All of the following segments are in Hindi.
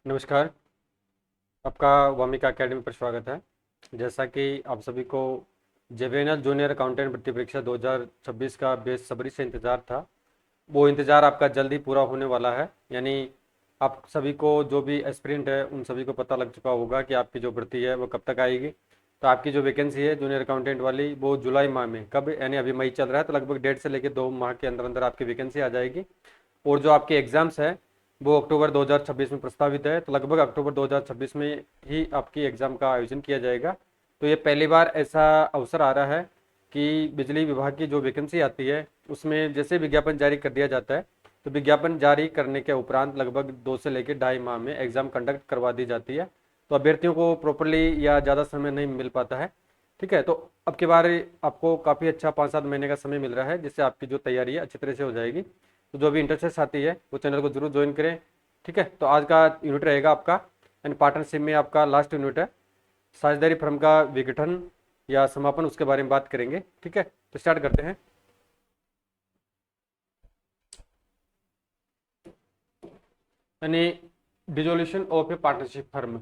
नमस्कार। आपका वामिका एकेडमी पर स्वागत है। जैसा कि आप सभी को जेवेनल जूनियर अकाउंटेंट भर्ती परीक्षा 2026 का बेसब्री से इंतज़ार था, वो इंतज़ार आपका जल्दी पूरा होने वाला है। यानी आप सभी को, जो भी एस्पिरेंट है, उन सभी को पता लग चुका होगा कि आपकी जो भर्ती है वो कब तक आएगी। तो आपकी जो वैकेंसी है जूनियर अकाउंटेंट वाली, वो जुलाई माह में, कब, यानी अभी मई चल रहा है, तो लगभग 1.5 से 2 माह के अंदर अंदर आपकी वैकेंसी आ जाएगी। और जो आपके एग्ज़ाम्स हैं वो अक्टूबर 2026 में प्रस्तावित है, तो लगभग अक्टूबर 2026 में ही आपकी एग्ज़ाम का आयोजन किया जाएगा। तो ये पहली बार ऐसा अवसर आ रहा है कि बिजली विभाग की जो वैकेंसी आती है उसमें जैसे विज्ञापन जारी कर दिया जाता है, तो विज्ञापन जारी करने के उपरांत लगभग 2 से लेकर 2.5 माह में एग्ज़ाम कंडक्ट करवा दी जाती है। तो अभ्यर्थियों को प्रॉपरली या ज़्यादा समय नहीं मिल पाता है। ठीक है, तो अब की बार आपको काफ़ी अच्छा 5-7 महीने का समय मिल रहा है, जिससे आपकी जो तैयारी है अच्छी तरह से हो जाएगी। तो जो भी इंटरेस्ट आती है वो चैनल को जरूर ज्वाइन करें। ठीक है, तो आज का यूनिट रहेगा आपका, यानी पार्टनरशिप में आपका लास्ट यूनिट है, साझेदारी फर्म का विघटन या समापन, उसके बारे में बात करेंगे। ठीक है, तो स्टार्ट करते हैं। यानी dissolution of A partnership firm.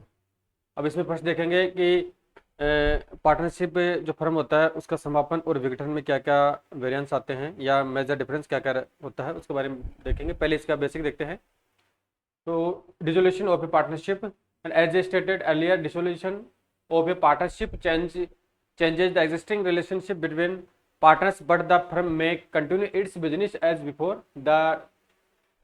अब इसमें फर्स्ट देखेंगे कि पार्टनरशिप जो फर्म होता है उसका समापन और विघटन में क्या क्या वेरिएंस आते हैं या मेजर डिफरेंस क्या क्या होता है, उसके बारे में देखेंगे। पहले इसका बेसिक देखते हैं। तो dissolution of a partnership, and as I stated earlier, dissolution of a partnership changes the existing relationship between partners, but the firm may continue its business as before. The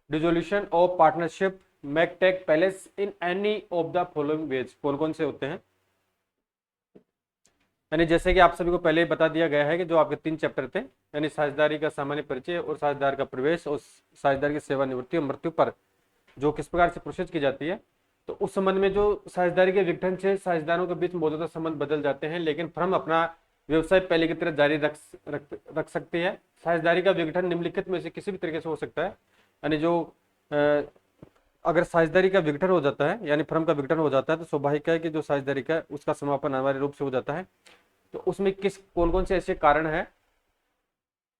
dissolution of partnership may take place in any of the following ways. कौन कौन से होते हैं, यानी जैसे कि आप सभी को पहले ही बता दिया गया है कि जो आपके 3 चैप्टर थे, यानी साझेदारी का सामान्य परिचय और साझेदार का प्रवेश और साझेदार की सेवानिवृत्ति और मृत्यु पर जो किस प्रकार से प्रोसेस की जाती है, तो उस संबंध में जो साझेदारी के विघटन से साझेदारों के बीच मौजूदा संबंध बदल जाते हैं, लेकिन फर्म अपना व्यवसाय पहले की तरह जारी रख सकती है। साझेदारी का विघटन निम्नलिखित में से किसी भी तरीके से हो सकता है। यानी जो अगर साझेदारी का विघटन हो जाता है, यानी फर्म का विघटन हो जाता है, तो स्वाभाविक है कि जो साझेदारी का उसका समापन अनिवार्य रूप से हो जाता है। तो उसमें कौन कौन से ऐसे कारण है,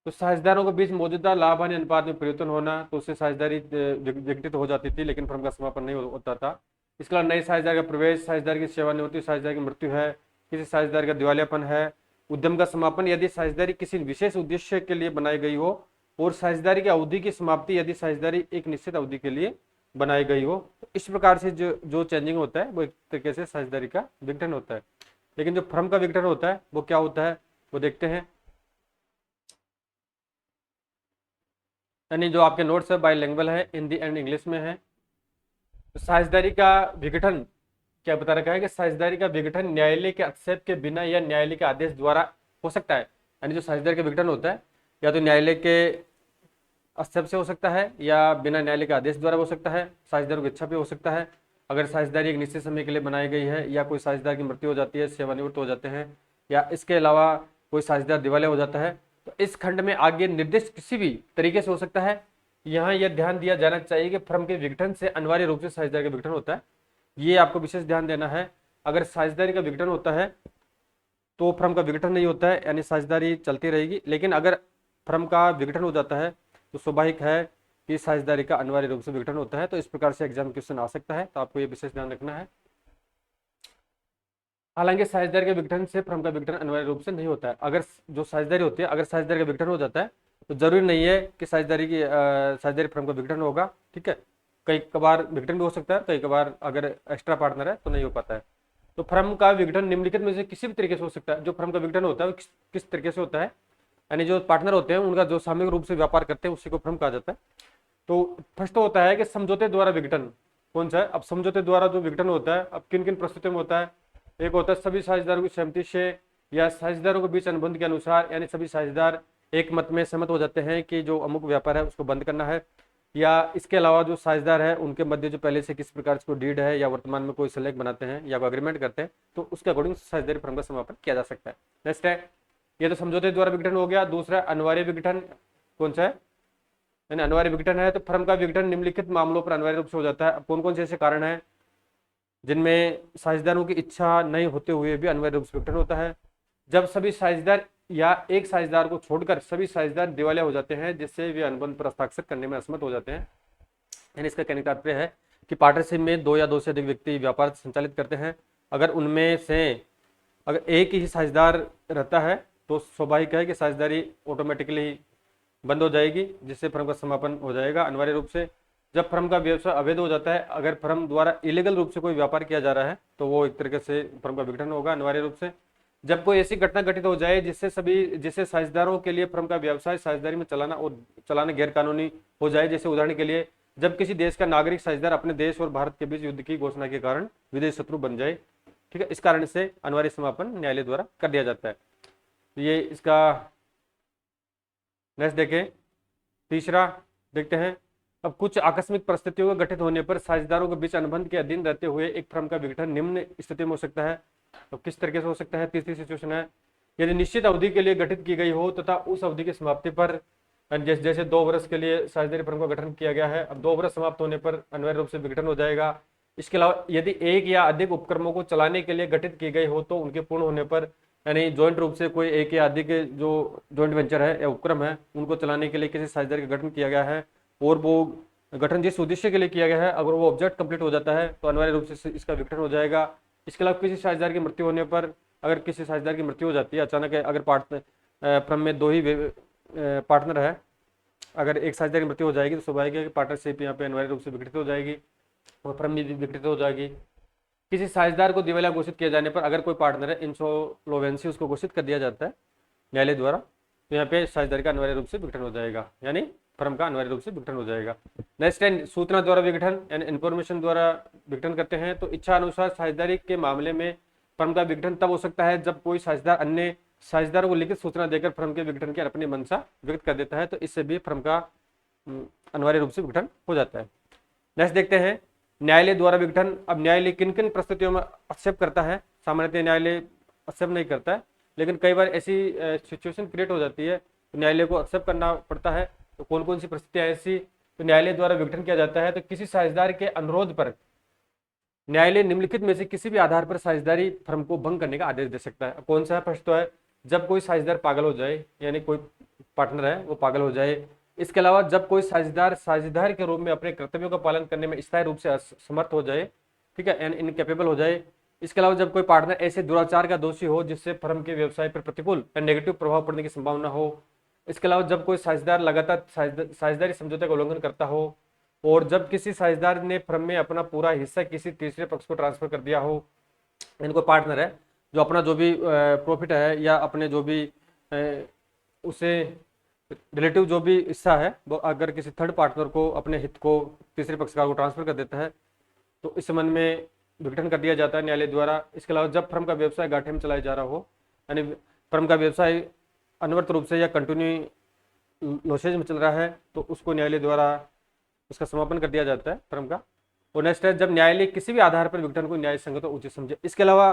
तो साझेदारों के बीच मौजूदा लाभ हानि अनुपात में परिवर्तन होना, तो उससे साझेदारी विघटित हो जाती थी, लेकिन फर्म का समापन नहीं होता था। इसके अलावा नए साझेदार का प्रवेश, साझेदार की सेवानिवृत्ति, साझेदार की मृत्यु है, किसी साझेदार का दिवालियापन है, उद्यम का समापन यदि साझेदारी किसी विशेष उद्देश्य के लिए बनाई गई हो, और साझेदारी की अवधि की समाप्ति यदि साझेदारी एक निश्चित अवधि के लिए बनाई गई हो। तो इस प्रकार से जो चेंजिंग होता है वो एक तरीके से साझेदारी का विघटन होता है। लेकिन जो फर्म का विघटन होता है वो क्या होता है, वो देखते हैं। यानी जो आपके नोट्स है बाईलिंगुअल है, हिंदी एंड इंग्लिश में है। तो साझेदारी का विघटन क्या बता रखा है कि साझेदारी का विघटन न्यायालय के हस्तक्षेप के बिना या न्यायालय के आदेश द्वारा हो सकता है। यानी जो साझेदारी का विघटन होता है या तो न्यायालय के हस्तक्षेप से हो सकता है या बिना न्यायालय के आदेश द्वारा हो सकता है, साझेदारों की इच्छा पे हो सकता है। अगर साझेदारी एक निश्चित समय के लिए बनाई गई है, या कोई साझेदार की मृत्यु हो जाती है, सेवानिवृत्त हो जाते हैं, या इसके अलावा कोई साझेदार दिवालिया हो जाता है, तो इस खंड में आगे निर्दिष्ट किसी भी तरीके से हो सकता है। यहाँ यह ध्यान दिया जाना चाहिए कि फर्म के विघटन से अनिवार्य रूप से साझेदारी का विघटन होता है। ये आपको विशेष ध्यान देना है। अगर साझेदारी का विघटन होता है तो फर्म का विघटन नहीं होता है, यानी साझेदारी चलती रहेगी। लेकिन अगर फर्म का विघटन हो जाता है तो स्वाभाविक है कि साझेदारी का अनिवार्य रूप से विघटन होता है। तो इस प्रकार से एग्जाम क्वेश्चन आ सकता है, तो आपको ये विशेष ध्यान रखना है। हालांकि साझेदार के विघटन से फर्म का विघटन अनिवार्य रूप से नहीं होता है। अगर जो साझेदारी होती है, अगर साझेदार का विघटन हो जाता है तो जरूरी नहीं है कि साझेदारी फर्म का विघटन होगा। ठीक है, कई कबार विघटन भी हो सकता है, कई कबार अगर एक्स्ट्रा पार्टनर है तो नहीं हो पाता है। तो फर्म का विघटन निम्नलिखित में से किसी भी तरीके से हो सकता है। जो फर्म का विघटन होता है वो किस तरीके से होता है, यानी जो पार्टनर होते हैं उनका जो सामूहिक रूप से व्यापार करते हैं उसी को फर्म कहा जाता है। तो फर्स्ट तो होता है कि समझौते द्वारा विघटन। कौन सा है, अब समझौते द्वारा जो विघटन होता है, अब किन किन परिस्थितियों में होता है। एक होता है सभी साझेदारों की सहमति से या साझेदारों के बीच अनुबंध के अनुसार, यानी सभी साझेदार एक मत में सहमत हो जाते हैं कि जो अमुक व्यापार है उसको बंद करना है। या इसके अलावा जो साझेदार है उनके मध्य जो पहले से किसी प्रकार से डीड है या वर्तमान में कोई सलेख बनाते हैं या कोई अग्रीमेंट करते हैं, तो उसके अकॉर्डिंग साझेदारी फर्म का समापन किया जा सकता है। नेक्स्ट है, ये तो समझौते द्वारा विघटन हो गया। दूसरा अनिवार्य विघटन। कौन सा है, यानी अनिवार्य विघटन है तो फर्म का विघटन निम्नलिखित मामलों पर अनिवार्य रूप से हो जाता है। अब कौन कौन से ऐसे कारण हैं जिनमें साझेदारों की इच्छा नहीं होते हुए भी अनिवार्य रूप से विघटन होता है। जब सभी साझेदार या एक साझेदार को छोड़कर सभी साझेदार दिवालिया हो जाते हैं, जिससे वे अनुबंध पर हस्ताक्षर करने में असमर्थ हो जाते हैं। यानी इसका कहने का तात्पर्य है कि पार्टनरशिप में 2 या 2 से अधिक व्यक्ति व्यापार संचालित करते हैं। अगर उनमें से अगर एक ही साझेदार रहता है तो स्वाभाविक है कि साझेदारी ऑटोमेटिकली बंद हो जाएगी, जिससे फर्म का समापन हो जाएगा अनिवार्य रूप से। जब फर्म का व्यवसाय अवैध हो जाता है, अगर फर्म द्वारा इलीगल रूप से कोई व्यापार किया जा रहा है, तो वो एक तरीके से फर्म का विघटन होगा अनिवार्य रूप से। जब कोई ऐसी घटना घटित हो जाए जिससे साझेदारों के लिए फर्म का व्यवसाय साझेदारी में चलाना गैर कानूनी हो जाए, जैसे उदाहरण के लिए जब किसी देश का नागरिक साझेदार अपने देश और भारत के बीच युद्ध की घोषणा के कारण विदेश शत्रु बन जाए, ठीक है, इस कारण से अनिवार्य समापन न्यायालय द्वारा कर दिया जाता है। तो ये इसका नेक्स्ट देखें, तीसरा देखते हैं। अब कुछ आकस्मिक परिस्थितियों के घटित होने पर साझेदारों के बीच अनुबंध के अधीन रहते हुए एक फर्म का विघटन निम्न स्थिति में हो सकता है। तो किस तरीके से हो सकता है? तीसरी सिचुएशन है, यदि निश्चित अवधि के लिए गठित की गई हो तथा उस अवधि की समाप्ति पर, जैसे 2 वर्ष के लिए साझेदारी फर्म का गठन किया गया है, अब 2 वर्ष समाप्त होने पर अनिवार्य रूप से विघटन हो जाएगा। इसके अलावा यदि एक या अधिक उपक्रमों को चलाने के लिए गठित की गई हो तो उनके पूर्ण होने पर, यानी ज्वाइंट रूप से कोई एक या अधिक जो ज्वाइंट वेंचर है या उपक्रम है उनको चलाने के लिए किसी साझेदारी का गठन किया गया है, और वो गठन जिस उद्देश्य के लिए किया गया है अगर वो ऑब्जेक्ट कंप्लीट हो जाता है तो अनिवार्य रूप से इसका विघटन हो जाएगा। इसके अलावा किसी साझेदार की मृत्यु होने पर, अगर किसी साझेदार की मृत्यु हो जाती है अचानक, अगर फर्म में 2 ही पार्टनर है, अगर एक साझेदार की मृत्यु हो जाएगी तो स्वाभाविक है कि पार्टनरशिप यहाँ पे अनिवार्य रूप से विघटित हो जाएगी और फर्म भी विघटित हो जाएगी। किसी साझेदार को दिवालिया घोषित किए जाने पर अगर कोई पार्टनर है, इंसॉल्वेंसी उसको घोषित कर दिया जाता है न्यायालय द्वारा, तो यहाँ पे साझेदारी का अनिवार्य रूप से विघटन हो जाएगा, यानी फर्म का अनिवार्य रूप से विघटन हो जाएगा। नेक्स्ट है सूचना द्वारा विघटन, यानी इन्फॉर्मेशन द्वारा विघटन करते हैं। तो इच्छा अनुसार साझेदारी के मामले में फर्म का विघटन तब हो सकता है जब कोई साझेदार अन्य साझेदारों को लिखित सूचना देकर फर्म के विघटन की अपनी मंशा व्यक्त कर देता है, तो इससे भी फर्म का अनिवार्य रूप से विघटन हो जाता है। नेक्स्ट देखते हैं न्यायालय द्वारा विघटन। अब न्यायालय किन किन परिस्थितियों में एक्सेप्ट करता है? सामान्यतः न्यायालय एक्सेप्ट नहीं करता है, लेकिन कई बार ऐसी सिचुएशन क्रिएट हो जाती है तो न्यायालय को एक्सेप्ट करना पड़ता है। तो कौन कौन सी परिस्थितियां ऐसी तो न्यायालय द्वारा विघटन किया जाता है? तो किसी साझेदार के अनुरोध पर न्यायालय निम्नलिखित में से किसी भी आधार पर साझेदारी फर्म को भंग करने का आदेश दे सकता है। कौन सा फर्स्ट तो है, जब कोई साझेदार पागल हो जाए, यानी कोई पार्टनर है वो पागल हो जाए। इसके अलावा जब कोई साझेदार के रूप में अपने कर्तव्यों का पालन करने में स्थायी रूप से असमर्थ हो जाए, ठीक है, एंड इनकेपेबल हो जाए। इसके अलावा जब कोई पार्टनर ऐसे दुराचार का दोषी हो जिससे फर्म के व्यवसाय पर प्रतिकूल या नेगेटिव प्रभाव पड़ने की संभावना हो। इसके अलावा जब कोई साझेदार लगातार साझेदारी समझौते का उल्लंघन करता हो, और जब किसी साझेदार ने फर्म में अपना पूरा हिस्सा किसी तीसरे पक्ष को ट्रांसफर कर दिया हो, इनको पार्टनर है जो अपना जो भी प्रॉफिट है या अपने जो भी उसे रिलेटिव जो भी हिस्सा है वो अगर किसी थर्ड पार्टनर को अपने हित को तीसरे पक्षकार को ट्रांसफर कर देता है, तो इस संबंध में विघटन कर दिया जाता है न्यायालय द्वारा। इसके अलावा जब फर्म का व्यवसाय घाटे में चलाया जा रहा हो, यानी फर्म का व्यवसाय अनवरत रूप से या कंटिन्यू लॉसेज में चल रहा है, तो उसको न्यायालय द्वारा उसका समापन कर दिया जाता है फर्म का। और नेक्स्ट है जब न्यायालय किसी भी आधार पर विघटन को न्याय संगत और उचित समझे। इसके अलावा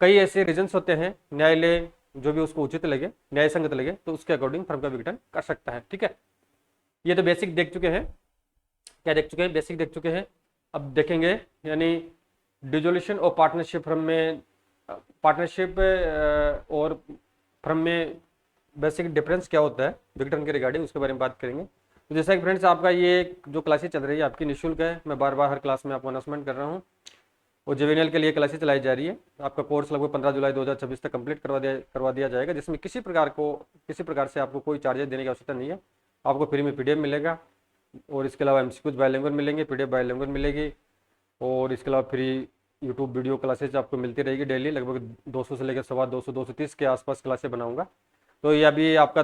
कई ऐसे रीजंस होते हैं, न्यायालय जो भी उसको उचित लगे, न्याय संगत लगे, तो उसके अकॉर्डिंग फर्म का विघटन कर सकता है। ठीक है, ये तो बेसिक देख चुके हैं। क्या देख चुके हैं? बेसिक देख चुके हैं। अब देखेंगे यानी डिसोल्यूशन और पार्टनरशिप फर्म में, पार्टनरशिप और फर्म में बेसिक डिफरेंस क्या होता है विघटन के रिगार्डिंग, उसके बारे में बात करेंगे। तो जैसा कि फ्रेंड्स आपका ये जो क्लासेस चल रही है आपकी निःशुल्क है, मैं बार बार हर क्लास में आपको अनाउंसमेंट कर रहा हूँ, और जेवीएनएल के लिए क्लासेस चलाई जा रही है। आपका कोर्स लगभग 15 जुलाई 2026 तक कंप्लीट करवा दिया जाएगा, जिसमें किसी प्रकार से आपको कोई चार्जेस देने की आवश्यकता नहीं है। आपको फ्री में पीडीएफ मिलेगा, और इसके अलावा एमसीक्यूज बायलैंग्वेज मिलेंगे, पीडीएफ बायलैंग्वेज मिलेगी, और इसके अलावा फ्री यूट्यूब वीडियो क्लासेज आपको मिलती रहेगी डेली। लगभग 200 से लेकर 250 230 के आसपास क्लासेस बनाऊंगा। तो ये अभी आपका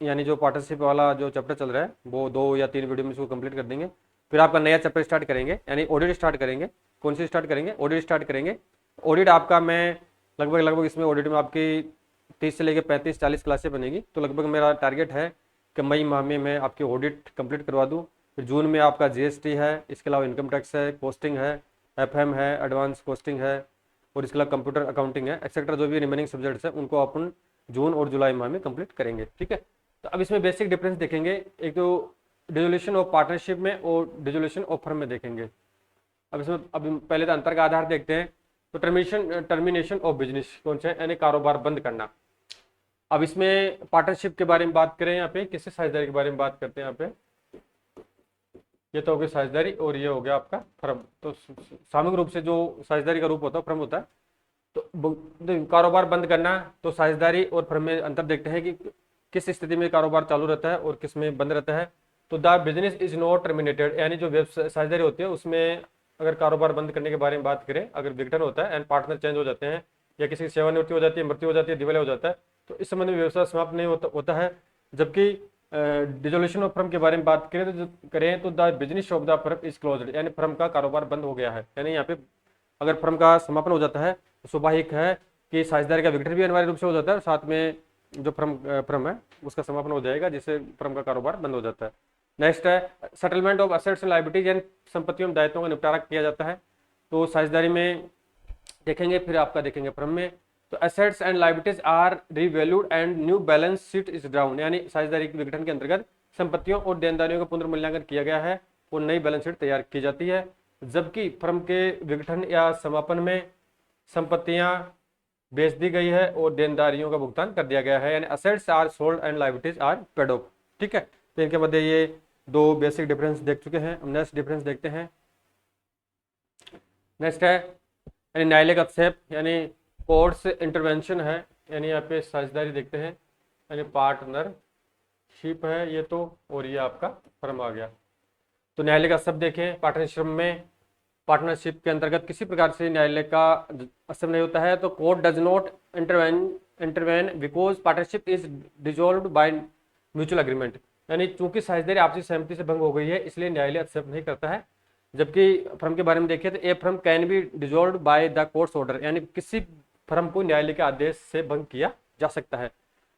यानी जो पार्टनरशिप वाला जो चैप्टर चल रहा है वो 2 या 3 वीडियो में इसको कंप्लीट कर देंगे। फिर आपका नया चैप्टर स्टार्ट करेंगे, यानी ऑडिट स्टार्ट करेंगे। कौन सी स्टार्ट करेंगे? ऑडिट स्टार्ट करेंगे। ऑडिट आपका मैं लगभग इसमें ऑडिट में आपकी 30 से लेकर 35-40 क्लासें बनेगी। तो लगभग मेरा टारगेट है कि मई माह में मैं आपकी ऑडिट कंप्लीट करवा दूँ। फिर जून में आपका जीएसटी है, इसके अलावा इनकम टैक्स है, कॉस्टिंग है, एफएम है, एडवांस कॉस्टिंग है, और इसके अलावा कंप्यूटर अकाउंटिंग है, एक्सेट्रा जो भी रिमेनिंग सब्जेक्ट्स है उनको अपन जून और जुलाई माह में कंप्लीट करेंगे। ठीक है, तो अब इसमें बेसिक डिफरेंस देखेंगे, एक तो डिसोल्यूशन ऑफ पार्टनरशिप में और डिसोल्यूशन ऑफ फर्म में देखेंगे। अब इसमें पहले तो अंतर का आधार देखते हैं। तो टर्मिनेशन ऑफ बिजनेस कौन सा है, यानी कारोबार बंद करना। अब इसमें पार्टनरशिप के बारे में बात करें, यहाँ पे किससे साझेदारी के बारे में बात करते हैं। यहाँ पे ये तो हो गई साझेदारी और ये हो गया आपका फर्म। तो सामूहिक रूप से जो साझेदारी का रूप होता है फर्म होता है। तो कारोबार बंद करना, तो साझेदारी और फर्म में अंतर देखते हैं कि किस स्थिति में कारोबार चालू रहता है और किस में बंद रहता है। तो the business is not terminated, यानी जो साझेदारी होती है उसमें अगर कारोबार बंद करने के बारे में बात करें, अगर विघटन होता है एंड पार्टनर चेंज हो जाते हैं या किसी की सेवानिवृत्ति हो जाती है, मृत्यु हो जाती है, दिवालिया हो जाता है, तो इस संबंध में व्यवसाय समाप्त नहीं होता है। जबकि डिजोल्यूशन ऑफ फर्म के बारे में बात करें तो the business of the firm is closed, यानी फर्म का कारोबार बंद हो गया है। यानी यहाँ पे अगर फर्म का समापन हो जाता है तो स्वाभाविक है कि साझेदारी का विघटन भी अनिवार्य रूप से हो जाता है और साथ में जो फर्म है उसका समापन हो जाएगा, जिससे फर्म का कारोबार बंद हो जाता है। नेक्स्ट है settlement of assets and liabilities, यानी संपत्तियों एवं दायित्वों का निपटारा किया जाता है। तो साझेदारी में देखेंगे, फिर आपका देखेंगे फर्म में। तो assets and liabilities are revalued and new balance sheet is drawn, यानी साझेदारी के विघटन के अंतर्गत संपत्तियों और देनदारियों का पुनर्मूल्यांकन किया गया है और नई बैलेंस शीट तैयार की जाती है। जबकि फर्म के विघटन या समापन में संपत्तियां बेच दी गई है और देनदारियों का भुगतान कर दिया गया है, यानी assets are sold and liabilities are paid off. ठीक है, तो इनके मध्य ये दो बेसिक डिफरेंस देख चुके हैं। नेक्स्ट डिफरेंस देखते हैं। नेक्स्ट है यानी न्यायालयिक हस्तक्षेप, यानी कोर्ट्स इंटरवेंशन है, यानी यहाँ पे साझेदारी देखते हैं, यानी पार्टनरशिप है ये तो, और ये आपका फर्म आ गया। तो न्यायालय का हस्तक्षेप देखें, पार्टनरशिप में पार्टनरशिप के अंतर्गत किसी प्रकार से न्यायालय का हस्तक्षेप नहीं होता है। तो court does not intervene because partnership is dissolved by mutual agreement, यानी चूंकि साझेदारी आपसी सहमति से भंग हो गई है इसलिए न्यायालय हस्तक्षेप नहीं करता है। जबकि फर्म के बारे में देखें तो a firm can be dissolved by the courts order, यानी किसी फर्म को न्यायालय के आदेश से भंग किया जा सकता है।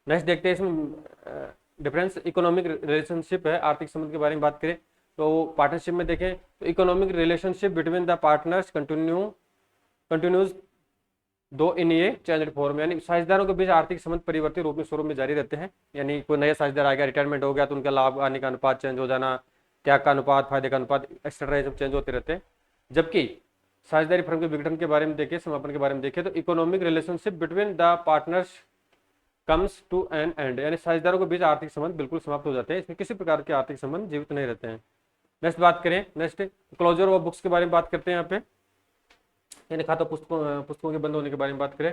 नेक्स्ट देखते हैं इसमें डिफरेंस इकोनॉमिक रिलेशनशिप है, आर्थिक संबंध के बारे में बात करें तो पार्टनरशिप में देखें तो economic relationship between the partners continues दो इन ये चेंज्ड फॉर्म, यानी साझेदारों के बीच आर्थिक संबंध परिवर्तित रूप में स्वरूप में जारी रहते हैं। यानी कोई नया साझेदार आ गया, रिटायरमेंट हो गया तो उनका लाभ आने का अनुपात चेंज हो जाना, त्याग का अनुपात, फायदे का अनुपात एक्सेट्रा, ये सब चेंज होते रहते हैं। जबकि साझेदारी फर्म के विघटन के बारे में देखें, समापन के बारे में देखें तो economic relationship between the partners comes to an end, यानी साझेदारों के बीच आर्थिक संबंध बिल्कुल समाप्त हो जाते हैं, इसमें किसी प्रकार के आर्थिक संबंध जीवित नहीं रहते हैं। नेक्स्ट बात करें, नेक्स्ट क्लोजर ऑफ बुक्स के बारे में बात करते हैं यहाँ पे, यानी खातों पुस्तकों के बंद होने के बारे में बात करें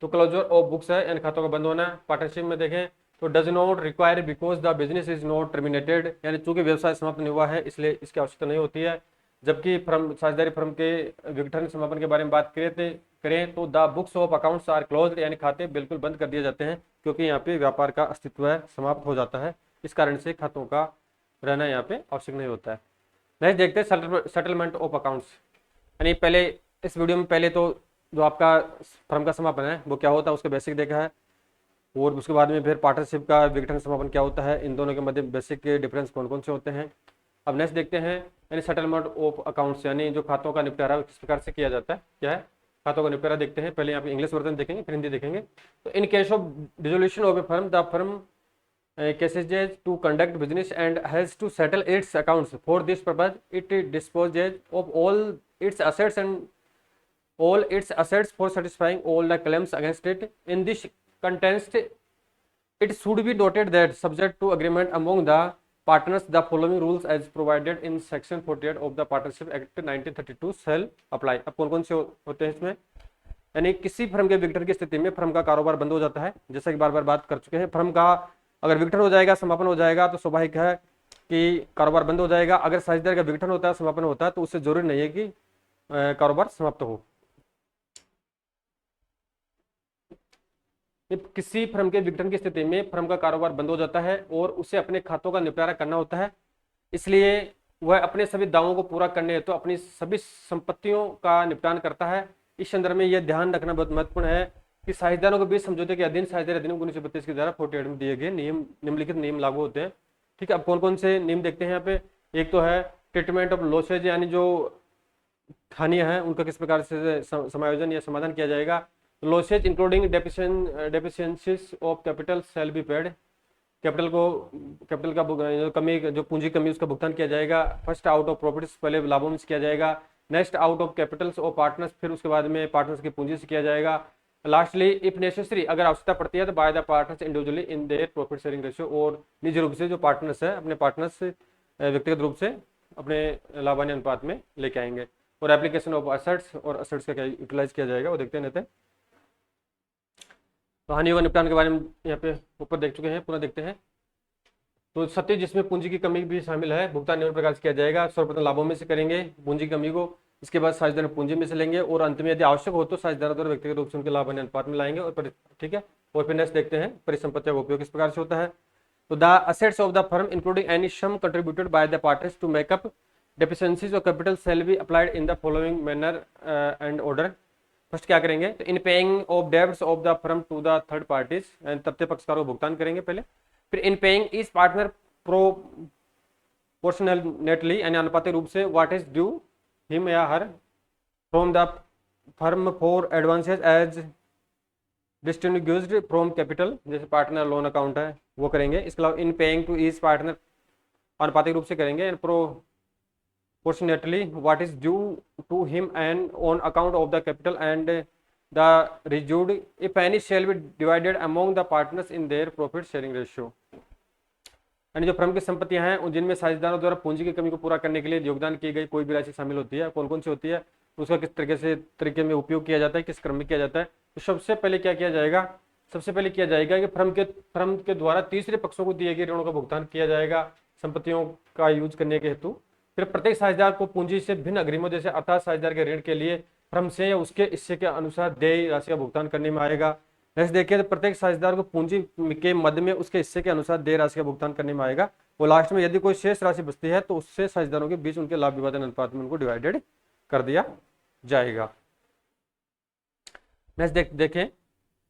तो क्लोजर ऑफ बुक्स है, यानी खातों का बंद होना। पार्टनरशिप में देखें तो does not require because the business is not terminated, यानी चूंकि व्यवसाय समाप्त नहीं हुआ है इसलिए इसकी आवश्यकता नहीं होती है। जबकि फर्म साझेदारी फर्म के विघटन समापन के बारे में बात करें तो the books of accounts are closed, यानी खाते बिल्कुल बंद कर दिए जाते हैं क्योंकि यहाँ पे व्यापार का अस्तित्व है, समाप्त हो जाता है, इस कारण से खातों का रहना यहाँ पे आवश्यक नहीं होता है। नेक्स्ट देखते हैं सेटलमेंट ऑफ अकाउंट्स, यानी पहले इस वीडियो में पहले तो जो आपका फर्म का समापन है वो क्या होता है उसका बेसिक देखा है, और उसके बाद में फिर पार्टनरशिप का विघटन समापन क्या होता है, इन दोनों के मध्य बेसिक डिफरेंस कौन कौन से होते हैं। अब नेक्स्ट देखते हैं यानी सेटलमेंट ऑफ अकाउंट्स, यानी जो खातों का निपटारा किस प्रकार से किया जाता है, क्या है खातों का निपटारा देखते हैं। पहले यहाँ पे इंग्लिश वर्जन देखेंगे फिर हिंदी देखेंगे। तो in case of dissolution of A firm the firm cases to conduct business and has to settle its accounts. For this purpose, it disposes of all its assets for satisfying all the claims against it. In this context, it should be noted that subject to agreement among the partners, the following rules as provided in section 48 of the Partnership Act 1932 shall apply. अब कौन कौन से होते हैं इसमें, यानी किसी फर्म के विघटन की स्थिति में फर्म का कारोबार बंद हो जाता है, जैसा कि बार बार बात कर चुके हैं। फर्म का अगर विघटन हो जाएगा, समापन हो जाएगा तो स्वाभाविक है कि कारोबार बंद हो जाएगा। अगर साझेदारी का विघटन होता है, समापन होता है तो उससे जरूरी नहीं है कि कारोबार समाप्त हो। किसी फर्म के विघटन की स्थिति में फर्म का कारोबार बंद हो जाता है और उसे अपने खातों का निपटारा करना होता है, इसलिए वह अपने सभी दावों को पूरा करने हेतु तो अपनी सभी संपत्तियों का निपटान करता है। इस संदर्भ में यह ध्यान रखना बहुत महत्वपूर्ण है कि साझेदारों के बीच समझौते के अधीन साझेदारी अधिनियम 1932 के द्वारा 48 में दिए गए नियम निम्नलिखित नियम लागू होते हैं। ठीक है, अब कौन कौन से नियम देखते हैं यहाँ पे। एक तो है ट्रीटमेंट ऑफ लॉसेज, यानी जो हानियां हैं उनका किस प्रकार से समायोजन या समाधान किया जाएगा। Losses including deficiencies of capital shall be paid, capital का कमी, जो पूंजी कमी उसका भुगतान किया जाएगा। फर्स्ट आउट ऑफ प्रॉफिट्स, पहले लाभों में से किया जाएगा। Next out of Capitals of partners, फिर उसके बाद में पार्टनर्स की पूंजी से किया जाएगा। लास्टली इफ नेसेसरी, अगर आवश्यकता पड़ती है तो by the partners individually in their profit sharing ratio, और निजी रूप से जो पार्टनर्स है अपने पार्टनर्स व्यक्तिगत रूप से अपने लाभ हानि अनुपात में लेके आएंगे। और एप्लीकेशन ऑफ असेट्स और असेट्स का क्या यूटिलाइज किया जाएगा वो देखते हैं। तो हानि व निपटान के बारे में यहाँ पे ऊपर देख चुके हैं, पुनः देखते हैं। तो सत्य जिसमें पूंजी की कमी भी शामिल है, भुगतान निम्न प्रकार से किया जाएगा। सर्वप्रथम लाभों में से करेंगे पूंजी की कमी को, इसके बाद साझेदार पूंजी में से लेंगे, और अंत में यदि आवश्यक हो तो साझेदारों द्वारा व्यक्तिगत रूप से उनके लाभ हानि अनुपात में लाएंगे। और ठीक है, और फिर नेक्स्ट देखते हैं परिसंपत्तियों का उपयोग किस प्रकार से होता है। तो the assets of the firm including any sum contributed by the parties to make up deficiencies of capital shall be applied in the following manner and order. First क्या करेंगे, तो in paying off debts of the firm to the third parties, तृतीय पक्षकारों को भुगतान करेंगे पहले। फिर in paying each partner proportionately यानी अनुपातिक रूप से व्हाट इज ड्यू हिम या her from the firm for advances as distinguished from capital, जैसे पार्टनर लोन अकाउंट है वो करेंगे। इसके अलावा in paying to each partner अनुपातिक रूप से करेंगे, and proportionately what is due to him and on account of the capital and the residue if any shall be divided among the partners in their profit sharing ratio. यानी जो फर्म की संपत्तियां हैं जिनमें साझेदारों द्वारा पूंजी की कमी को पूरा करने के लिए योगदान की गई कोई भी राशि शामिल होती है, कौन कौन सी होती है, उसका किस तरीके में उपयोग किया जाता है, किस क्रम में किया जाता है। तो सबसे पहले क्या किया जाएगा, सबसे पहले किया जाएगा कि फर्म के द्वारा तीसरे पक्षों को दिए गए ऋणों का भुगतान किया जाएगा संपत्तियों का यूज करने के हेतु। फिर प्रत्येक साझेदार को पूंजी से भिन्न अग्रिमों जैसे अर्थात साझेदार के ऋण के लिए फर्म से या उसके हिस्से के अनुसार देय राशि का भुगतान करने में आएगा। नेक्स्ट देखिए, तो प्रत्येक साझेदार को पूंजी के मध्य में उसके हिस्से के अनुसार देय राशि का भुगतान करने में आएगा। वो लास्ट में यदि कोई शेष राशि बचती है तो उससे साझेदारों के बीच उनके लाभ विभाजन अनुपात में उनको डिवाइडेड कर दिया जाएगा। नेक्स्ट देखें,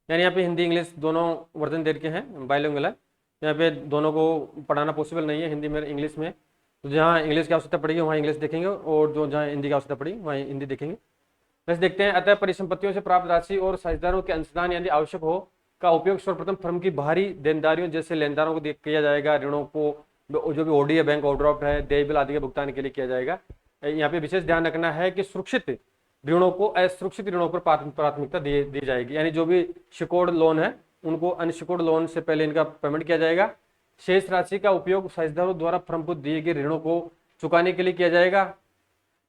यानी यहाँ पे हिंदी इंग्लिश दोनों वर्जन दे रखे हैं, बाइलिंगुअल है। यहाँ पे दोनों को पढ़ाना पॉसिबल नहीं है, हिंदी में इंग्लिश में। तो जहाँ इंग्लिश की आवश्यकता पड़ेगी वहाँ इंग्लिश देखेंगे, और जो जहाँ हिंदी की आवश्यकता पड़ेगी वहाँ हिंदी देखेंगे। बस देखते हैं, अतः परिसंपत्तियों से प्राप्त राशि और साझेदारों के अंशदान यदि आवश्यक हो का उपयोग सर्वप्रथम फर्म की बाहरी देनदारियों जैसे लेनदारों को किया जाएगा, ऋणों को जो भी ओडी है, बैंक ओवरड्राफ्ट है, देय बिल आदि के भुगतान के लिए किया जाएगा। यहाँ पे विशेष ध्यान रखना है कि सुरक्षित ऋणों को असुरक्षित ऋणों पर प्राथमिकता दी जाएगी। यानी जो भी सिक्योर्ड लोन है उनको अनसिक्योर्ड लोन से पहले इनका पेमेंट किया जाएगा। शेष राशि का उपयोग साझेदारों द्वारा फर्म को दिए गए ऋणों को चुकाने के लिए किया जाएगा।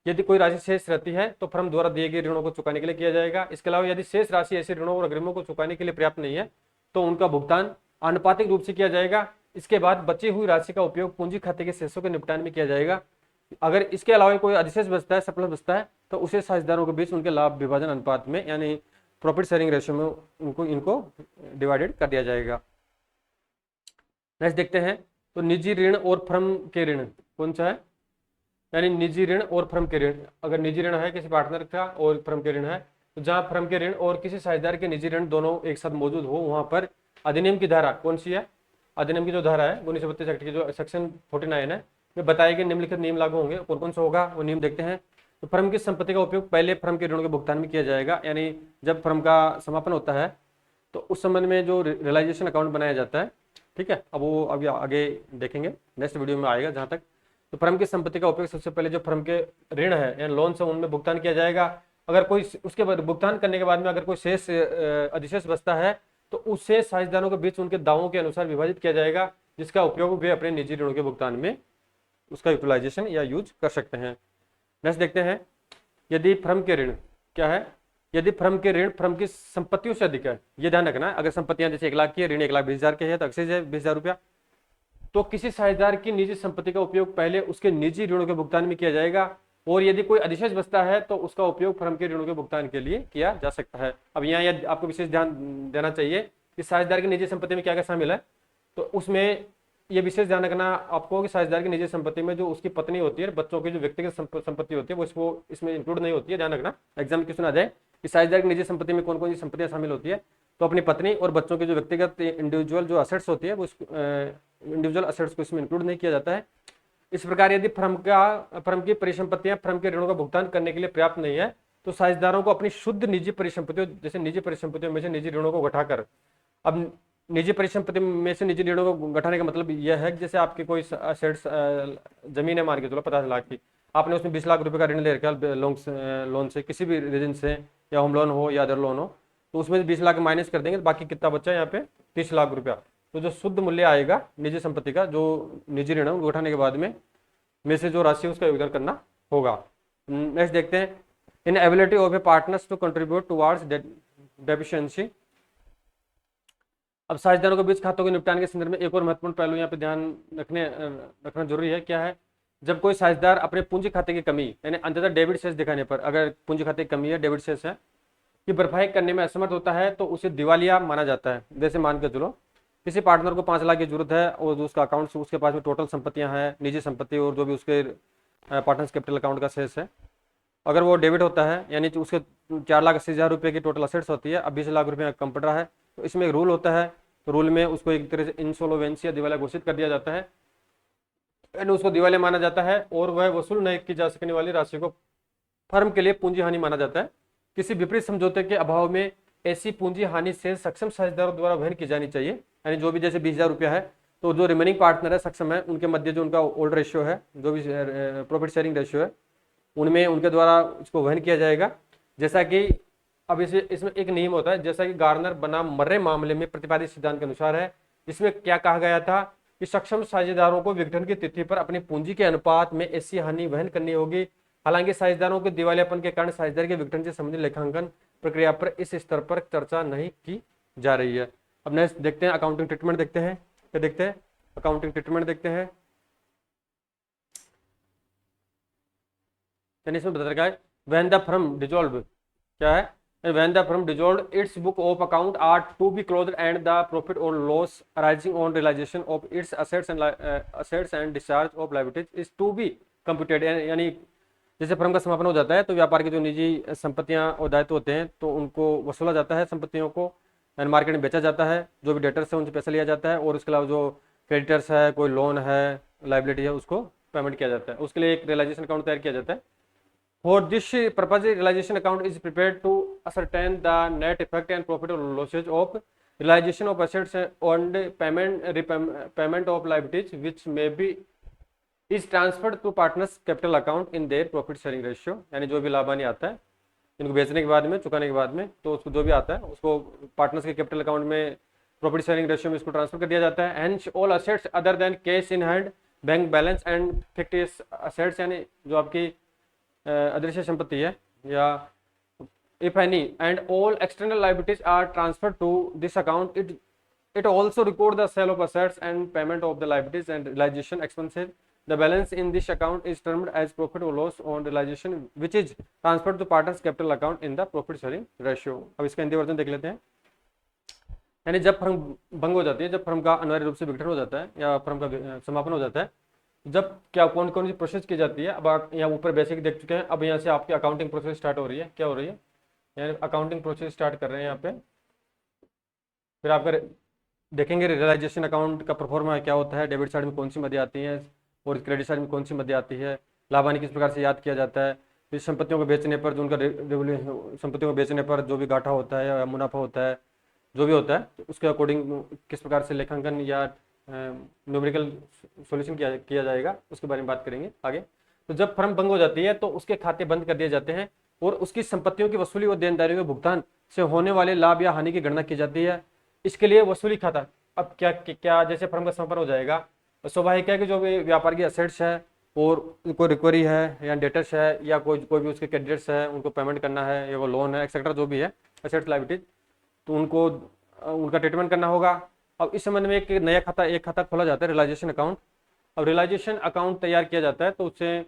यदि कोई राशि शेष रहती है तो फर्म द्वारा दिए गए ऋणों को चुकाने के लिए किया जाएगा। इसके अलावा यदि शेष राशि ऐसे ऋणों और अग्रिमों को चुकाने के लिए पर्याप्त नहीं है तो उनका भुगतान आनुपातिक रूप से किया जाएगा। इसके बाद बची हुई राशि का उपयोग पूंजी खाते के शेषों के निपटान में किया जाएगा। अगर इसके अलावा कोई अधिशेष बचता है, सरप्लस बचता है, तो उसे साझेदारों के बीच उनके लाभ विभाजन अनुपात में यानी प्रॉफिट शेयरिंग रेशियो में इनको डिवाइडेड कर दिया जाएगा। नेक्स्ट देखते हैं, तो निजी ऋण और फर्म के ऋण कौन सा है, यानी निजी ऋण और फर्म के ऋण। अगर निजी ऋण है किसी पार्टनर का और फर्म के ऋण है, तो जहां फर्म के ऋण और किसी साझेदार के निजी ऋण दोनों एक साथ मौजूद हो वहां पर अधिनियम की धारा कौन सी है, अधिनियम की जो धारा है 1932 एक्ट की जो सेक्शन 49 है में बताए गए निम्नलिखित नियम लागू होंगे। कौन कौन सा होगा वो नियम देखते हैं। तो फर्म की संपत्ति का उपयोग पहले फर्म के ऋणों के भुगतान में किया जाएगा, यानी जब फर्म का समापन होता है तो उस संबंध में जो रियलाइजेशन अकाउंट बनाया जाता है, ठीक है, अब वो अभी आगे देखेंगे, नेक्स्ट वीडियो में आएगा जहाँ तक। तो फर्म की संपत्ति का उपयोग सबसे पहले जो फर्म के ऋण है या लोन से उनमें भुगतान किया जाएगा। अगर कोई उसके बाद भुगतान करने के बाद में अगर कोई शेष अधिशेष बचता है तो उससे साझेदारों के बीच उनके दावों के अनुसार विभाजित किया जाएगा, जिसका उपयोग वे अपने निजी ऋणों के भुगतान में उसका यूटिलाइजेशन या यूज कर सकते हैं। नेक्स्ट देखते हैं, यदि फर्म के ऋण क्या है, यदि फर्म के ऋण फर्म की संपत्तियों से अधिक है, ये ध्यान रखना है। अगर संपत्तियां जैसे 1 लाख की है, ऋण 1,20,000 के है तो एक्सेस है 20,000 रुपया, तो किसी साझेदार की निजी संपत्ति का उपयोग पहले उसके निजी ऋणों के भुगतान में किया जाएगा, और यदि कोई अधिशेष बचता है तो उसका उपयोग फर्म के ऋणों के भुगतान के लिए किया जा सकता है। अब यहाँ आपको विशेष ध्यान देना चाहिए कि साझेदार की निजी संपत्ति में क्या क्या शामिल है। तो उसमें ये विशेष ध्यान रखना आपको कि साझेदार की निजी संपत्ति में जो उसकी पत्नी होती है, बच्चों की जो व्यक्तिगत संपत्ति होती है वो इसमें इंक्लूड नहीं होती है। ध्यान रखना, एग्जाम क्वेश्चन आ जाए कि साझेदार की निजी संपत्ति में कौन कौन सी संपत्तियां शामिल होती है, तो अपनी पत्नी और बच्चों की जो व्यक्तिगत इंडिविजुअल जो असेट्स होती है वो इंडिविजुअल असेट्स को इसमें इंक्लूड नहीं किया जाता है। इस प्रकार यदि फर्म की परिसंपत्तियां फर्म के ऋणों का भुगतान करने के लिए पर्याप्त नहीं है तो साझेदारों को अपनी शुद्ध निजी परिसंपत्तियों जैसे निजी परिसंपत्तियों में से निजी ऋणों को घटाकर, अब निजी परिसंपत्ति में से निजी ऋणों को घटाने का मतलब यह है कि जैसे आपकी कोई असेट्स जमीन है मान के चलो 50 लाख की, आपने उसमें 20 लाख रुपए का ऋण ले रखा लोन से किसी भी रीजन से, या होम लोन हो या अदर लोन हो, तो उसमें 20 लाख माइनस कर देंगे तो बाकी कितना बच्चा यहाँ पे 30 लाख रुपया। तो जो शुद्ध मूल्य आएगा निजी संपत्ति का जो निजी ऋण है उनको उठाने के बाद में में से जो राशि है उसका योगदान करना होगा। नेक्स्ट देखते हैं, inability of a partners to contribute towards deficiency. अब साझेदारों के बीच खातों के निपटान के संदर्भ में एक और महत्वपूर्ण पहलू यहाँ पे ध्यान रखना जरूरी है। क्या है? जब कोई साझेदार अपने पूंजी खाते की कमी यानी अंततः डेबिट शेष दिखाने पर, अगर पूंजी खाते की कमी है, डेबिट शेष है, की भरपाई करने में असमर्थ होता है तो उसे दिवालिया माना जाता है। जैसे मान के चलो किसी पार्टनर को 5 लाख की जरूरत है और उसका अकाउंट, उसके पास में टोटल संपत्तियां हैं, निजी संपत्ति और जो भी उसके पार्टनर्स कैपिटल अकाउंट का शेष है, अगर वो डेबिट होता है यानी कि उसके 4,80,000 रुपये की टोटल असेट्स होती है, अब 20 लाख रुपये कम पड़ रहा है, तो इसमें एक रूल होता है, तो रूल में उसको एक तरह से इंसॉल्वेंसी या दिवालिया घोषित कर दिया जाता है, यानी उसको दिवालिया माना जाता है और वह वसूल नहीं की जा सकने वाली राशि को फर्म के लिए पूंजी हानि माना जाता है। किसी विपरीत समझौते के अभाव में ऐसी पूंजी हानि से सक्षम साझेदारों द्वारा वहन की जानी चाहिए, यानी जो भी जैसे 20,000 रुपया है तो जो रिमेनिंग पार्टनर है, सक्षम है, उनके मध्य जो उनका ओल्ड रेशियो है, जो भी प्रॉफिट शेयरिंग रेशियो है, उनमें उनके द्वारा इसको वहन किया जाएगा। जैसा कि अब इसमें एक नियम होता है, जैसा कि गार्नर बनाम मर्रे मामले में प्रतिपादित सिद्धांत के अनुसार है। इसमें क्या कहा गया था कि सक्षम साझेदारों को विघटन की तिथि पर अपनी पूंजी के अनुपात में ऐसी हानि वहन करनी होगी। हालांकि साझेदारों के दिवालियापन के कारण साझेदार के विघटन से संबंधित लेखांकन प्रक्रिया पर इस स्तर पर चर्चा नहीं की जा रही है। अब नेक्स्ट देखते हैं अकाउंटिंग ट्रीटमेंट देखते हैं। क्या देखते हैं? अकाउंटिंग ट्रीटमेंट देखते हैं। यानी इसमें बता रखा है व्हेन द फर्म डिसॉल्व, क्या है? When the firm dissolved, its book of account are to be closed and the profit or loss arising on realization of its assets and discharge of liabilities is to be computed। यानी जैसे फर्म का समापन हो जाता है तो व्यापार की जो निजी संपत्तियां और दायित्व होते हैं तो उनको वसूला जाता है, संपत्तियों को मार्केट में बेचा जाता है, जो भी डेटर्स है उनसे पैसा लिया जाता है और उसके अलावा जो क्रेडिटर्स है, कोई लोन है, लाइबिलिटी है, उसको पेमेंट किया जाता है। उसके लिए एक रियलाइजेशन अकाउंट तैयार किया जाता है। For this purpose, realization account is prepared to ascertain the net effect and profit or losses of realization of assets and payment of liabilities, which may be is transferred to partners capital account in their profit sharing ratio। यानी जो भी लाभ हानि आता है इनको बेचने के बाद में, चुकाने के बाद में, तो उसको जो भी आता है उसको पार्टनर्स के कैपिटल अकाउंट में प्रॉफिट शेयरिंग रेशियो में इसको ट्रांसफर कर दिया जाता है। And all assets other than cash in hand, bank balance and fictitious assets, यानी जो आपकी अदृश्य संपत्ति है या if any and all external liabilities are transferred to this account, it also record the sale of assets and payment of the liabilities and realization expenses। The balance in this account is termed as profit or loss on realization which is transferred to partners capital account in the profit sharing ratio। अब इसका हिंदी वर्जन देख लेते हैं। यानी जब फर्म भंग हो जाती है, जब फर्म का अनिवार्य रूप से विघटन हो जाता है या फर्म का समापन हो जाता है, जब क्या कौन कौन सी प्रोसेस की जाती है। अब आप यहाँ ऊपर बेसिक देख चुके हैं, अब यहाँ से आपकी अकाउंटिंग प्रोसेस स्टार्ट हो रही है। क्या हो रही है? यानी अकाउंटिंग प्रोसेस स्टार्ट कर रहे हैं यहाँ पे। फिर आप देखेंगे रियलाइजेशन अकाउंट का परफॉर्मा क्या होता है, डेबिट साइड में कौन सी मदें आती हैं और क्रेडिट साइड में कौन सी मदें आती है, लाभ हानि किस प्रकार से याद किया जाता है, फिर संपत्तियों को बेचने पर जो उनका संपत्तियों को बेचने पर जो भी घाटा होता है या मुनाफा होता है, जो भी होता है, तो उसके अकॉर्डिंग किस प्रकार से लेखांकन या न्यूमेरिकल सॉल्यूशन किया जाएगा, उसके बारे में बात करेंगे आगे। तो जब फर्म भंग हो जाती है तो उसके खाते बंद कर दिए जाते हैं और उसकी संपत्तियों की वसूली और देनदारियों के भुगतान से होने वाले लाभ या हानि की गणना की जाती है। इसके लिए वसूली खाता, अब क्या जैसे फर्म का समापन हो जाएगा, स्वाभाविक है कि जो भी व्यापार की असेट्स है और कोई रिकवरी है या डेटर्स है या कोई भी उसके क्रेडिटर्स है, उनको पेमेंट करना है या वो लोन है एक्सेट्रा जो भी है असेट्स लायबिलिटीज, तो उनको उनका ट्रीटमेंट करना होगा। अब इस संबंध में एक खाता खोला जाता है, रियलाइजेशन अकाउंट। अब रियलाइजेशन अकाउंट तैयार किया जाता है तो उससे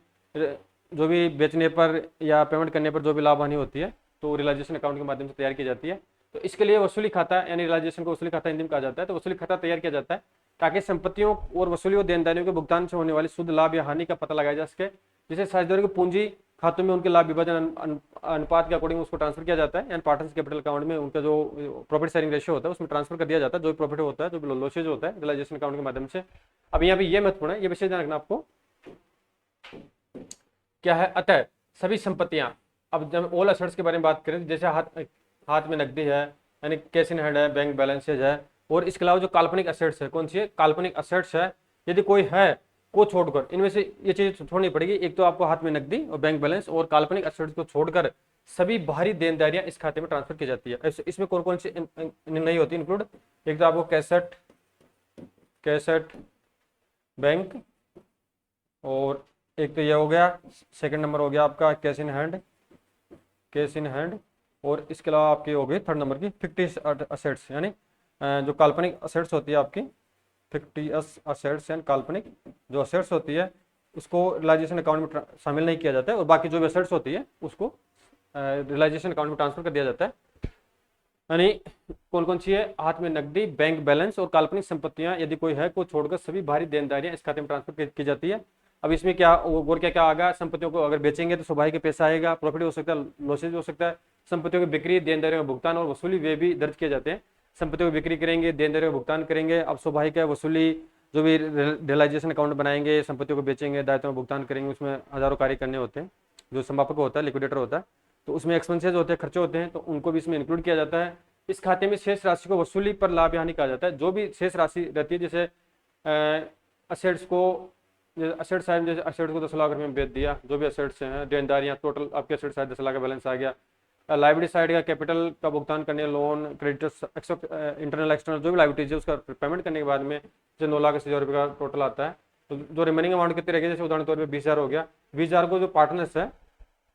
जो भी बेचने पर या पेमेंट करने पर जो भी लाभ हानि होती है तो रियलाइजेशन अकाउंट के माध्यम से तैयार की जाती है। तो इसके लिए वसूली खाता यानी रियलाइजेशन को वसूली खाता हिंदी में कहा जाता है। तो वसूली खाता तैयार किया जाता है ताकि संपत्तियों और वसूली और देनदारियों के भुगतान से होने वाली शुद्ध लाभ या हानि का पता लगाया जा सके। जिसे साझेदारों की पूंजी खातों में उनके लाभ विभाजन अनुपात के अकॉर्डिंग उसको ट्रांसफर किया जाता है, यानी पार्टनर्स कैपिटल अकाउंट में उनका जो प्रॉफिट शेयरिंग रेशियो होता है उसमें ट्रांसफर कर दिया जाता है, जो भी प्रॉफिट होता है, जो भी लॉसेज होता है रियलाइजेशन अकाउंट के माध्यम से। अब यहाँ पे ये महत्वपूर्ण है, ये विषय ध्यान रखना आपको। क्या है? अतः सभी संपत्तियां, अब जब ऑल असेट्स के बारे में बात करें, जैसे हाथ में नकदी है यानी कैश इन हैंड है, बैंक बैलेंसेज है, और इसके अलावा जो काल्पनिक असेट्स है, कौन सी है? काल्पनिक असेट्स है, यदि कोई है को छोड़कर, इनमें से ये चीज छोड़नी पड़ेगी। एक तो आपको हाथ में नकदी और बैंक बैलेंस और काल्पनिक असेट्स को छोड़कर सभी बाहरी देनदारियां इस खाते में ट्रांसफर की जाती है। इसमें कौन कौन सी नहीं होती इंक्लूड? एक तो आपको कैसेट बैंक और एक तो ये हो गया, सेकंड नंबर हो गया आपका cash in hand, cash in hand. और इसके अलावा आपकी हो गई थर्ड नंबर की फिक्टिव असेट्स, यानी जो काल्पनिक असेट्स होती है आपकी, फिक्टियस असेट्स यानी काल्पनिक जो असेट्स होती है उसको रियलाइजेशन अकाउंट में शामिल नहीं किया जाता है, और बाकी जो भी असेट्स होती है उसको रियलाइजेशन अकाउंट में ट्रांसफर कर दिया जाता है। यानी कौन कौन सी है, हाथ में नकदी, बैंक बैलेंस और काल्पनिक संपत्तियां यदि कोई है को छोड़कर सभी बाहरी देनदारियां इस खाते में ट्रांसफर की जाती है। अब इसमें क्या और क्या क्या आएगा, संपत्तियों को अगर बेचेंगे तो स्वाभाविक पैसा आएगा, प्रॉफिट हो सकता है, लॉसेज हो सकता है, संपत्तियों की बिक्री, देनदारियों का भुगतान और वसूली वे भी दर्ज किए जाते हैं। संपत्तियों की बिक्री करेंगे, देनदारियों का भुगतान करेंगे, अब स्वाभाविक है वसूली, जो भी रियलाइजेशन अकाउंट बनाएंगे, संपत्तियों को बेचेंगे, दायित्वों का भुगतान करेंगे, उसमें हजारों कार्य करने होते हैं, जो संपापक होता है, लिक्विडेटर होता है, तो उसमें एक्सपेंसेज होते हैं, खर्चे होते हैं, तो उनको भी इसमें इंक्लूड किया जाता है। इस खाते में शेष राशि को वसूली पर लाभ या हानि कहा जाता है। जो भी शेष राशि रहती है, जैसे असेट्स को, असेट्स है, जैसे असेट्स को 10 लाख रुपए में बेच दिया, जो भी असेट्स हैं, देनदारियां, टोटल आपके असेट्स है 10 लाख का बैलेंस आ गया। लाइबिलिटी साइड का कैपिटल का भुगतान करने, लोन, क्रेडिटर्स, इंटरनल एक्सटर्नल जो भी लाइबिलिटीज है उसका पेमेंट करने के बाद में जो 9,80,000 रुपये का टोटल आता है, तो जो रिमेनिंग अमाउंट कितनी रहेगी, जैसे उदाहरण तौर पर 20,000 हो गया, 20,000 को जो पार्टनर्स है,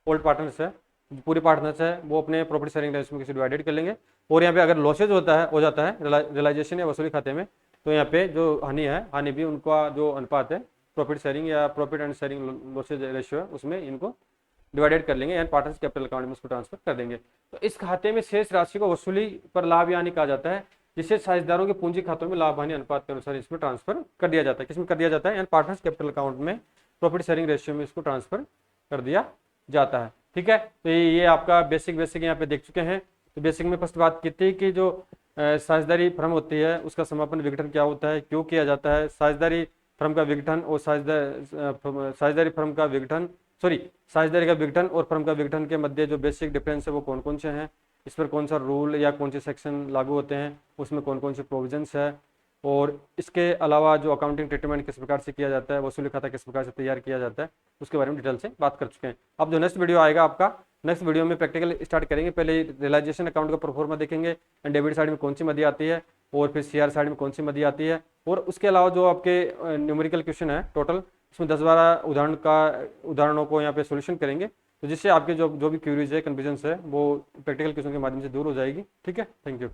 ओल्ड पार्टनर्स है, पूरे पार्टनर्स है, वो अपने प्रॉफिट शेयरिंग रेशियो में किसी डिवाइडेड कर लेंगे। और यहाँ पे अगर लॉसेज हो जाता है रियलाइजेशन या वसूली खाते में, तो यहाँ पे जो हानि है, हानि भी उनका जो अनुपात है प्रॉफिट शेयरिंग या profit and sharing losses ratio है उसमें इनको डिवाइडेड कर लेंगे, यानी पार्टनर्स कैपिटल अकाउंट में उसको ट्रांसफर कर देंगे। तो इस खाते में शेष राशि को वसूली पर लाभ या हानि कहा जाता है, जिसे साझेदारों के पूंजी खातों में लाभ हानि अनुपात के अनुसार इसमें ट्रांसफर कर दिया जाता है। किसमें कर दिया जाता है, यानी पार्टनर्स कैपिटल अकाउंट में प्रॉफिट शेयरिंग रेशियो में इसको ट्रांसफर कर दिया जाता है। ठीक है, तो ये आपका बेसिक यहाँ पे देख चुके हैं। तो बेसिक में फर्स्ट बात की थी कि जो साझेदारी फर्म होती है उसका समापन विघटन क्या होता है, क्यों किया जाता है, साझेदारी फर्म का विघटन और साझेदारी फर्म का विघटन, साझेदारी का विघटन और फर्म का विघटन के मध्य जो बेसिक डिफरेंस है वो कौन कौन से हैं, इस पर कौन सा रूल या कौन से सेक्शन लागू होते हैं, उसमें कौन कौन से प्रोविजंस है, और इसके अलावा जो अकाउंटिंग ट्रीटमेंट किस प्रकार से किया जाता है, वसूली खाता किस प्रकार से तैयार किया जाता है, उसके बारे में डिटेल से बात कर चुके हैं। अब जो नेक्स्ट वीडियो आएगा आपका, नेक्स्ट वीडियो में प्रैक्टिकल स्टार्ट करेंगे। पहले रियलाइजेशन अकाउंट का प्रोफॉर्मा देखेंगे, एंड डेबिट साइड में कौन सी मदी आती है, और फिर सीआर साइड में कौन सी मदी आती है, और उसके अलावा जो आपके न्यूमेरिकल क्वेश्चन है टोटल, उसमें 10-12 उदाहरणों को यहाँ पे सोल्यूशन करेंगे, तो जिससे आपके जो भी क्यूरीज है, कन्फ्यूजन है, वो प्रैक्टिकल क्वेश्चन के माध्यम से दूर हो जाएगी। ठीक है, थैंक यू।